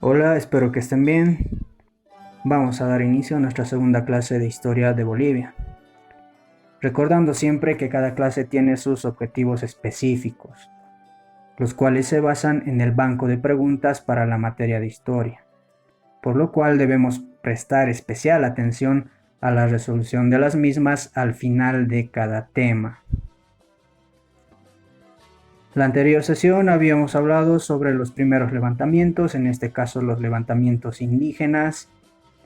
Hola, espero que estén bien. Vamos a dar inicio a nuestra segunda clase de Historia de Bolivia. Recordando siempre que cada clase tiene sus objetivos específicos, los cuales se basan en el banco de preguntas para la materia de historia, por lo cual debemos prestar especial atención a la resolución de las mismas al final de cada tema. La anterior sesión habíamos hablado sobre los primeros levantamientos, en este caso los levantamientos indígenas,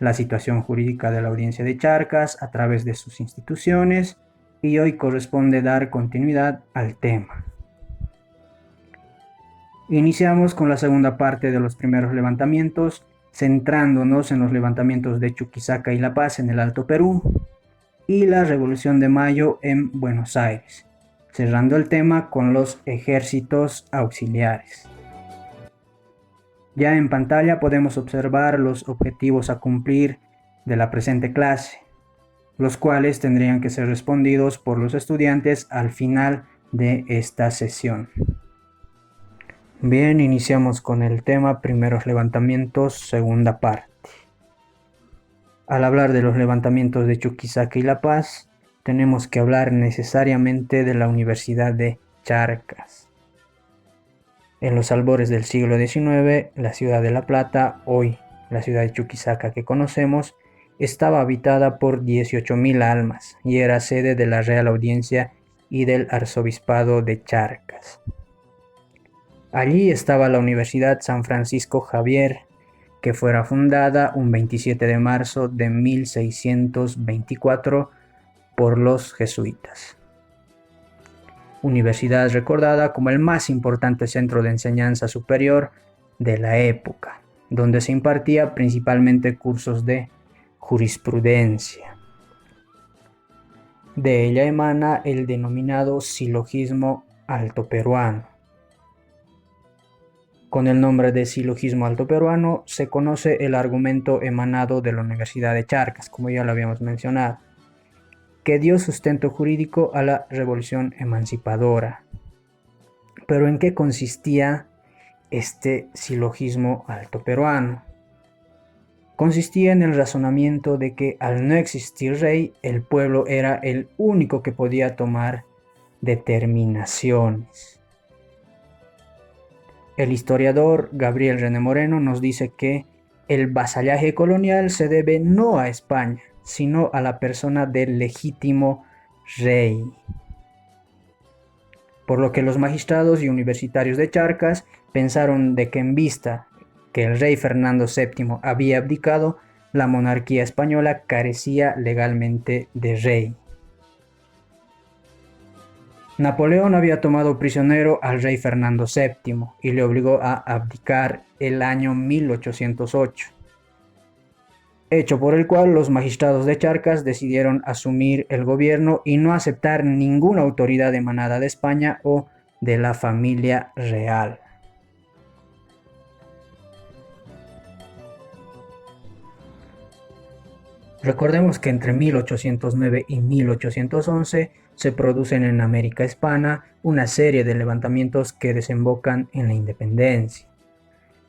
la situación jurídica de la Audiencia de Charcas a través de sus instituciones, y hoy corresponde dar continuidad al tema. Iniciamos con la segunda parte de los primeros levantamientos, centrándonos en los levantamientos de Chuquisaca y La Paz en el Alto Perú y la Revolución de Mayo en Buenos Aires, cerrando el tema con los ejércitos auxiliares. Ya en pantalla podemos observar los objetivos a cumplir de la presente clase, los cuales tendrían que ser respondidos por los estudiantes al final de esta sesión. Bien, iniciamos con el tema primeros levantamientos, segunda parte. Al hablar de los levantamientos de Chuquisaca y La Paz, tenemos que hablar necesariamente de la Universidad de Charcas. En los albores del siglo XIX, la ciudad de La Plata, hoy la ciudad de Chuquisaca que conocemos, estaba habitada por 18.000 almas y era sede de la Real Audiencia y del Arzobispado de Charcas. Allí estaba la Universidad San Francisco Javier, que fuera fundada un 27 de marzo de 1624 por los jesuitas. Universidad recordada como el más importante centro de enseñanza superior de la época, donde se impartía principalmente cursos de jurisprudencia. De ella emana el denominado silogismo altoperuano. Con el nombre de silogismo altoperuano se conoce el argumento emanado de la Universidad de Charcas, como ya lo habíamos mencionado, que dio sustento jurídico a la revolución emancipadora. Pero ¿en qué consistía este silogismo altoperuano? Consistía en el razonamiento de que al no existir rey, el pueblo era el único que podía tomar determinaciones. El historiador Gabriel René Moreno nos dice que el vasallaje colonial se debe no a España, sino a la persona del legítimo rey. Por lo que los magistrados y universitarios de Charcas pensaron de que en vista que el rey Fernando VII había abdicado, la monarquía española carecía legalmente de rey. Napoleón había tomado prisionero al rey Fernando VII y le obligó a abdicar el año 1808. Hecho por el cual los magistrados de Charcas decidieron asumir el gobierno y no aceptar ninguna autoridad emanada de España o de la familia real. Recordemos que entre 1809 y 1811 se producen en América Hispana una serie de levantamientos que desembocan en la independencia.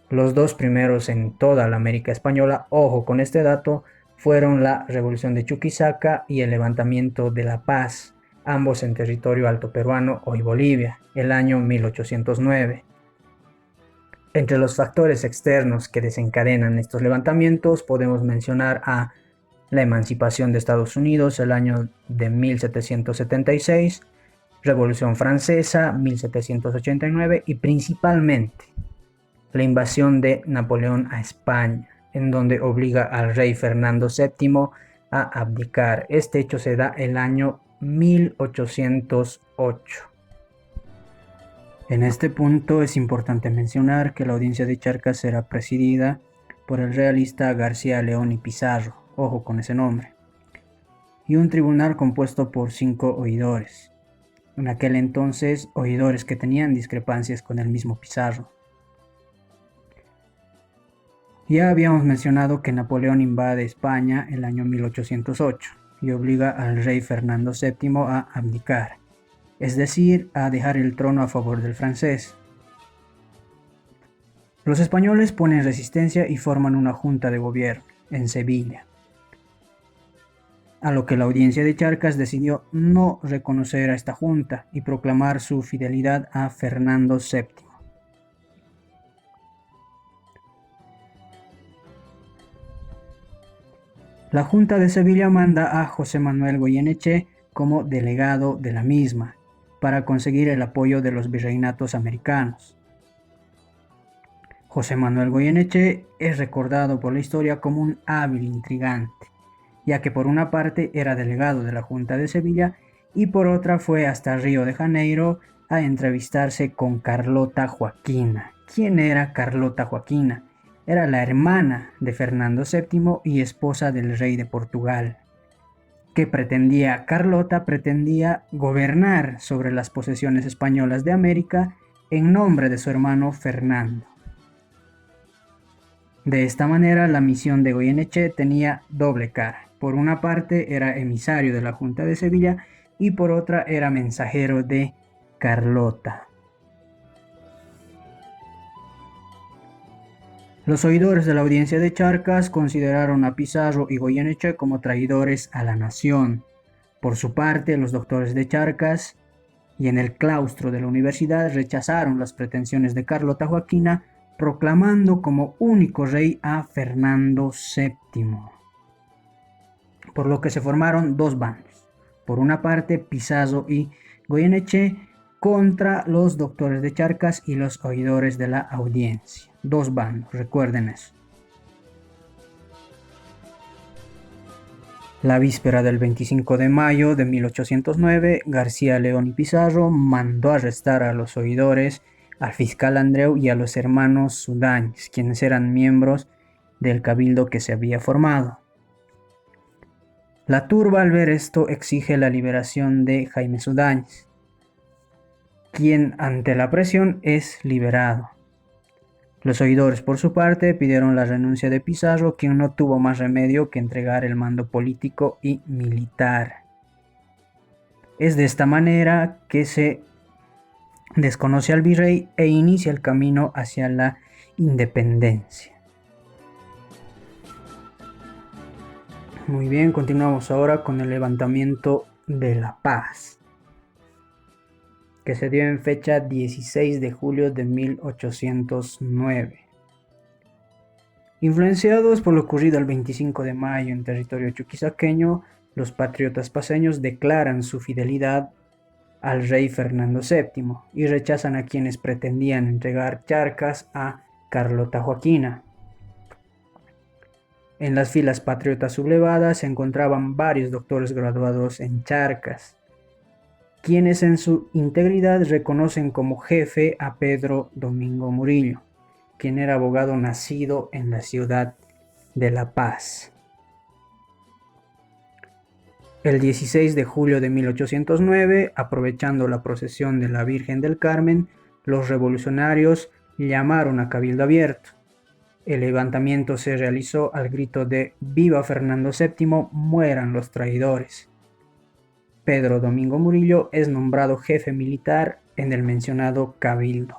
Los dos primeros en toda la América Española, ojo con este dato, fueron la Revolución de Chuquisaca y el Levantamiento de La Paz, ambos en territorio altoperuano, hoy Bolivia, el año 1809. Entre los factores externos que desencadenan estos levantamientos podemos mencionar a la emancipación de Estados Unidos, el año de 1776, Revolución Francesa, 1789 y principalmente la invasión de Napoleón a España, en donde obliga al rey Fernando VII a abdicar. Este hecho se da el año 1808. En este punto es importante mencionar que la audiencia de Charcas será presidida por el realista García León y Pizarro, ojo con ese nombre, y un tribunal compuesto por 5 oidores. En aquel entonces, oidores que tenían discrepancias con el mismo Pizarro. Ya habíamos mencionado que Napoleón invade España el año 1808 y obliga al rey Fernando VII a abdicar, es decir, a dejar el trono a favor del francés. Los españoles ponen resistencia y forman una junta de gobierno en Sevilla, a lo que la audiencia de Charcas decidió no reconocer a esta junta y proclamar su fidelidad a Fernando VII. La Junta de Sevilla manda a José Manuel Goyeneche como delegado de la misma, para conseguir el apoyo de los virreinatos americanos. José Manuel Goyeneche es recordado por la historia como un hábil intrigante, ya que por una parte era delegado de la Junta de Sevilla y por otra fue hasta Río de Janeiro a entrevistarse con Carlota Joaquina. ¿Quién era Carlota Joaquina? Era la hermana de Fernando VII y esposa del rey de Portugal. ¿Qué pretendía Carlota? Pretendía gobernar sobre las posesiones españolas de América en nombre de su hermano Fernando. De esta manera, la misión de Goyeneche tenía doble cara. Por una parte era emisario de la Junta de Sevilla y por otra era mensajero de Carlota. Los oidores de la audiencia de Charcas consideraron a Pizarro y Goyeneche como traidores a la nación. Por su parte, los doctores de Charcas y en el claustro de la universidad rechazaron las pretensiones de Carlota Joaquina, proclamando como único rey a Fernando VII. Por lo que se formaron dos bandos. Por una parte, Pizarro y Goyeneche contra los doctores de Charcas y los oidores de la audiencia. Dos bandos, recuerden eso. La víspera del 25 de mayo de 1809, García León y Pizarro mandó arrestar a los oidores, al fiscal Andreu y a los hermanos Sudáñez, quienes eran miembros del cabildo que se había formado. La turba, al ver esto, exige la liberación de Jaime Sudáñez, quien ante la presión es liberado. Los oidores, por su parte, pidieron la renuncia de Pizarro, quien no tuvo más remedio que entregar el mando político y militar. Es de esta manera que se desconoce al virrey e inicia el camino hacia la independencia. Muy bien, continuamos ahora con el levantamiento de La Paz, que se dio en fecha 16 de julio de 1809. Influenciados por lo ocurrido el 25 de mayo en territorio chuquisaqueño, los patriotas paceños declaran su fidelidad al rey Fernando VII y rechazan a quienes pretendían entregar Charcas a Carlota Joaquina. En las filas patriotas sublevadas se encontraban varios doctores graduados en Charcas, quienes en su integridad reconocen como jefe a Pedro Domingo Murillo, quien era abogado nacido en la ciudad de La Paz. El 16 de julio de 1809, aprovechando la procesión de la Virgen del Carmen, los revolucionarios llamaron a cabildo abierto. El levantamiento se realizó al grito de «Viva Fernando VII, mueran los traidores». Pedro Domingo Murillo es nombrado jefe militar en el mencionado cabildo.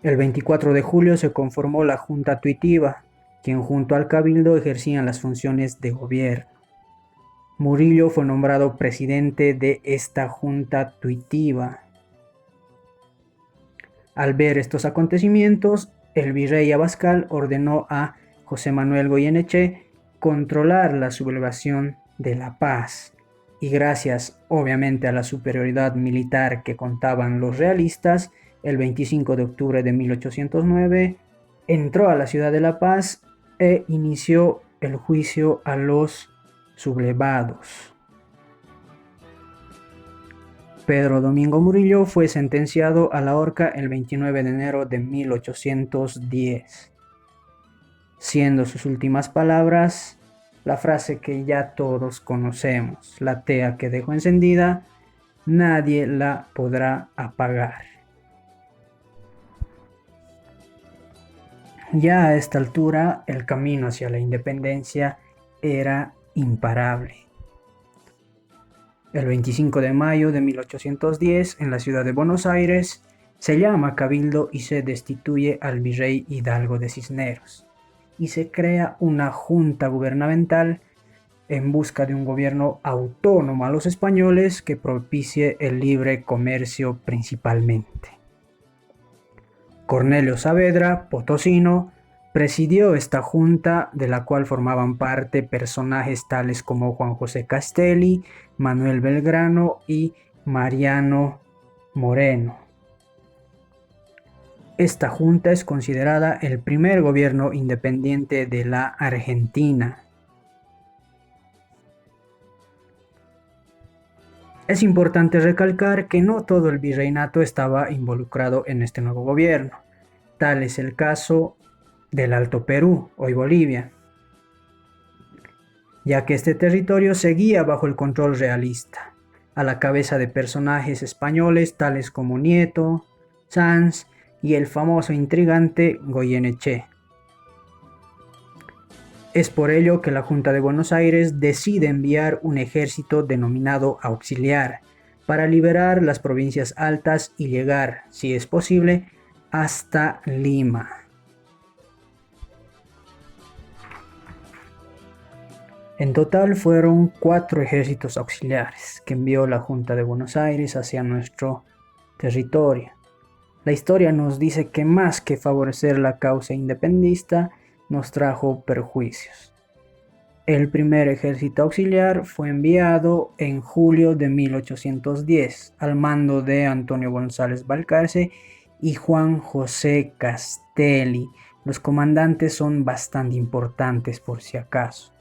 El 24 de julio se conformó la Junta Tuitiva, quien junto al cabildo ejercían las funciones de gobierno. Murillo fue nombrado presidente de esta Junta Tuitiva. Al ver estos acontecimientos, el virrey Abascal ordenó a José Manuel Goyeneche controlar la sublevación de La Paz, y gracias obviamente a la superioridad militar que contaban los realistas, el 25 de octubre de 1809 entró a la ciudad de La Paz e inició el juicio a los sublevados. Pedro Domingo Murillo fue sentenciado a la horca el 29 de enero de 1810. Siendo sus últimas palabras la frase que ya todos conocemos: la tea que dejo encendida, nadie la podrá apagar. Ya a esta altura, el camino hacia la independencia era imparable. El 25 de mayo de 1810, en la ciudad de Buenos Aires, Se llama cabildo y se destituye al virrey Hidalgo de Cisneros y se crea una junta gubernamental en busca de un gobierno autónomo a los españoles que propicie el libre comercio principalmente. Cornelio Saavedra, potosino, presidió esta junta de la cual formaban parte personajes tales como Juan José Castelli, Manuel Belgrano y Mariano Moreno. Esta junta es considerada el primer gobierno independiente de la Argentina. Es importante recalcar que no todo el virreinato estaba involucrado en este nuevo gobierno. Tal es el caso del Alto Perú, hoy Bolivia, ya que este territorio seguía bajo el control realista, a la cabeza de personajes españoles tales como Nieto, Sanz y el famoso intrigante Goyeneche. Es por ello que la Junta de Buenos Aires decide enviar un ejército denominado auxiliar para liberar las provincias altas y llegar, si es posible, hasta Lima. En total fueron 4 ejércitos auxiliares que envió la Junta de Buenos Aires hacia nuestro territorio. La historia nos dice que más que favorecer la causa independentista, nos trajo perjuicios. El primer ejército auxiliar fue enviado en julio de 1810 al mando de Antonio González Balcarce y Juan José Castelli. Los comandantes son bastante importantes por si acaso.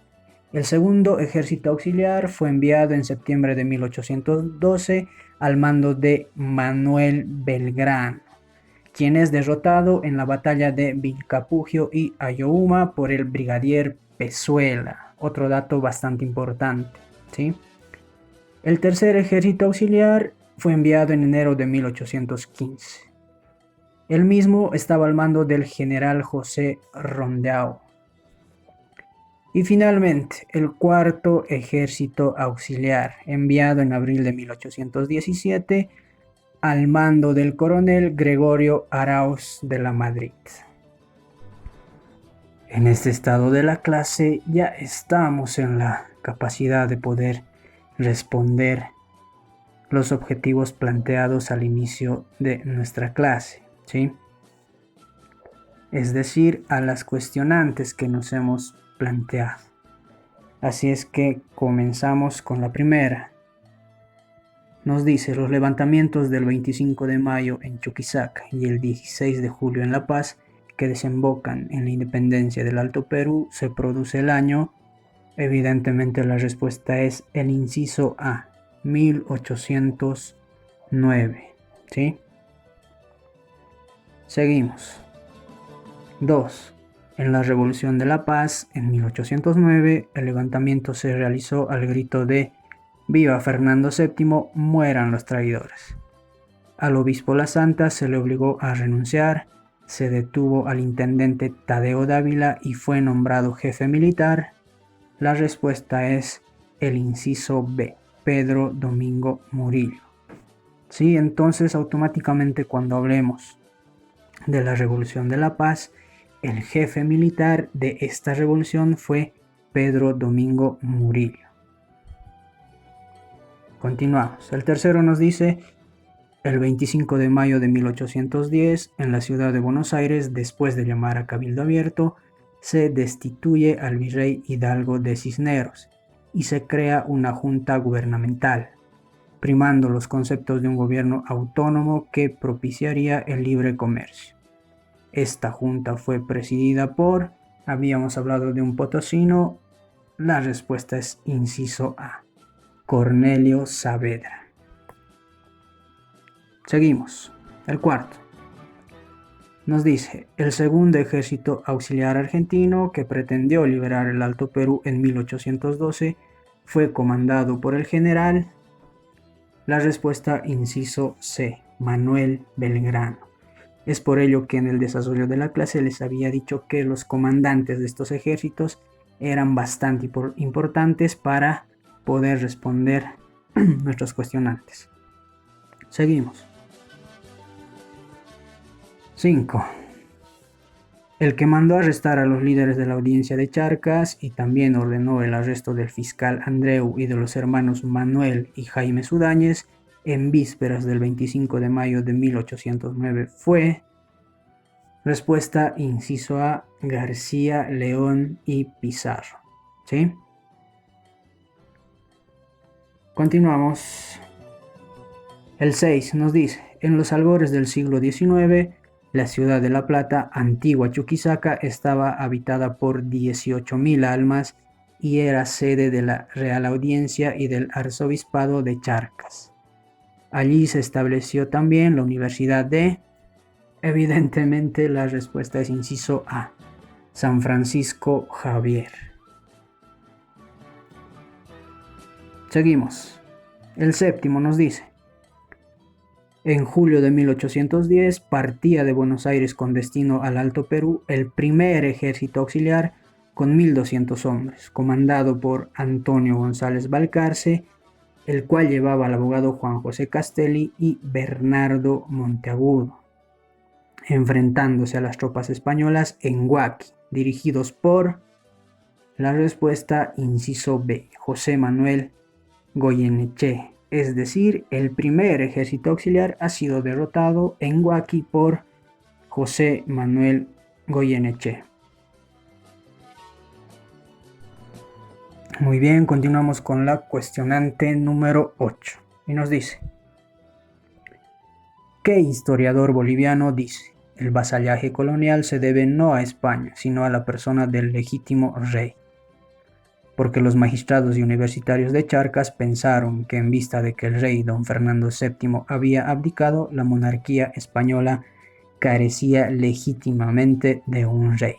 El segundo ejército auxiliar fue enviado en septiembre de 1812 al mando de Manuel Belgrano, quien es derrotado en la batalla de Vilcapugio y Ayohuma por el brigadier Pezuela. Otro dato bastante importante, ¿sí? El tercer ejército auxiliar fue enviado en enero de 1815. El mismo estaba al mando del general José Rondeau. Y finalmente, el cuarto ejército auxiliar, enviado en abril de 1817, al mando del coronel Gregorio Arauz de la Madrid. En este estado de la clase ya estamos en la capacidad de poder responder los objetivos planteados al inicio de nuestra clase, ¿sí? Es decir, a las cuestionantes que nos hemos planteado. Así es que comenzamos con la primera. Nos dice: los levantamientos del 25 de mayo en Chuquisaca y el 16 de julio en La Paz, que desembocan en la independencia del Alto Perú, se produce el año. Evidentemente la respuesta es el inciso A, 1809, ¿sí? Seguimos. 2. En la Revolución de La Paz, en 1809, el levantamiento se realizó al grito de «Viva Fernando VII, mueran los traidores». Al obispo La Santa se le obligó a renunciar, se detuvo al intendente Tadeo Dávila y fue nombrado jefe militar. La respuesta es el inciso B, Pedro Domingo Murillo. Sí, entonces automáticamente cuando hablemos de la Revolución de La Paz, el jefe militar de esta revolución fue Pedro Domingo Murillo. Continuamos. El tercero nos dice: el 25 de mayo de 1810, en la ciudad de Buenos Aires, después de llamar a cabildo abierto, se destituye al virrey Hidalgo de Cisneros y se crea una junta gubernamental, primando los conceptos de un gobierno autónomo que propiciaría el libre comercio. Esta junta fue presidida por, habíamos hablado de un potosino, la respuesta es inciso A, Cornelio Saavedra. Seguimos. El cuarto. Nos dice: el segundo ejército auxiliar argentino, que pretendió liberar el Alto Perú en 1812, fue comandado por el general. La respuesta inciso C, Manuel Belgrano. Es por ello que en el desarrollo de la clase les había dicho que los comandantes de estos ejércitos eran bastante importantes para poder responder nuestros cuestionantes. Seguimos. 5. El que mandó arrestar a los líderes de la audiencia de Charcas y también ordenó el arresto del fiscal Andreu y de los hermanos Manuel y Jaime Sudáñez en vísperas del 25 de mayo de 1809 fue: respuesta inciso A, García, León y Pizarro. ¿Sí? Continuamos. El 6 nos dice: en los albores del siglo XIX, la ciudad de La Plata, antigua Chuquisaca, estaba habitada por 18.000 almas y era sede de la Real Audiencia y del Arzobispado de Charcas. Allí se estableció también la Universidad de... Evidentemente la respuesta es inciso A, San Francisco Javier. Seguimos. El 7 nos dice: en julio de 1810 partía de Buenos Aires con destino al Alto Perú el primer ejército auxiliar con 1.200 hombres, comandado por Antonio González Balcarce, el cual llevaba al abogado Juan José Castelli y Bernardo Monteagudo, enfrentándose a las tropas españolas en Huaqui, dirigidos por... La respuesta inciso B, José Manuel Goyeneche. Es decir, el primer ejército auxiliar ha sido derrotado en Huaqui por José Manuel Goyeneche. Muy bien, continuamos con la cuestionante número 8. Y nos dice: ¿qué historiador boliviano dice: el vasallaje colonial se debe no a España, sino a la persona del legítimo rey? Porque los magistrados y universitarios de Charcas pensaron que en vista de que el rey don Fernando VII había abdicado, la monarquía española carecía legítimamente de un rey.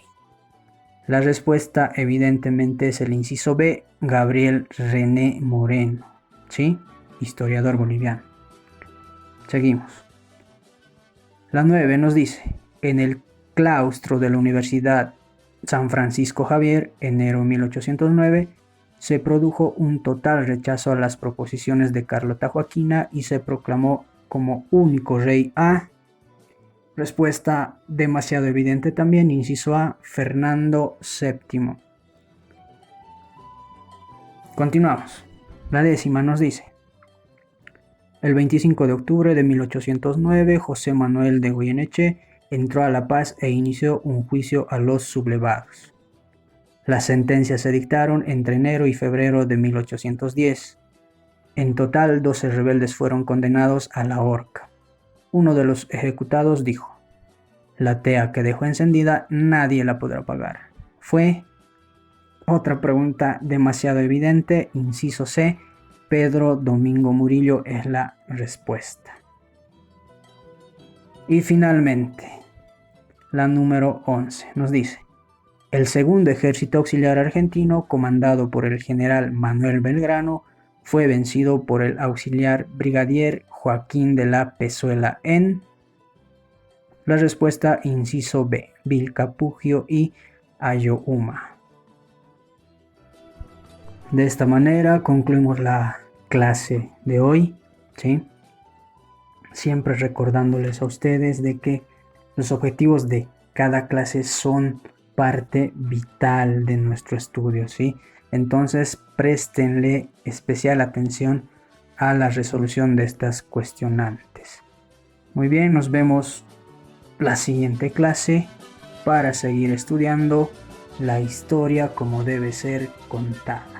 La respuesta evidentemente es el inciso B, Gabriel René Moreno, ¿sí? Historiador boliviano. Seguimos. La 9 nos dice: en el claustro de la Universidad San Francisco Javier, enero 1809, se produjo un total rechazo a las proposiciones de Carlota Joaquina y se proclamó como único rey a... Respuesta demasiado evidente también, inciso A, Fernando VII. Continuamos. La 10 nos dice: el 25 de octubre de 1809, José Manuel de Goyeneche entró a La Paz e inició un juicio a los sublevados. Las sentencias se dictaron entre enero y febrero de 1810. En total, 12 rebeldes fueron condenados a la horca. Uno de los ejecutados dijo: la tea que dejó encendida nadie la podrá apagar. Fue... Otra pregunta demasiado evidente, inciso C, Pedro Domingo Murillo es la respuesta. Y finalmente, la número 11 nos dice: el segundo ejército auxiliar argentino, comandado por el general Manuel Belgrano, fue vencido por el auxiliar brigadier Joaquín de la Pezuela en... La respuesta inciso B, Vilcapugio y Ayohuma. De esta manera concluimos la clase de hoy, ¿sí? Siempre recordándoles a ustedes de que los objetivos de cada clase son parte vital de nuestro estudio, ¿sí? Entonces, préstenle especial atención a la resolución de estas cuestionantes. Muy bien, nos vemos la siguiente clase para seguir estudiando la historia como debe ser contada.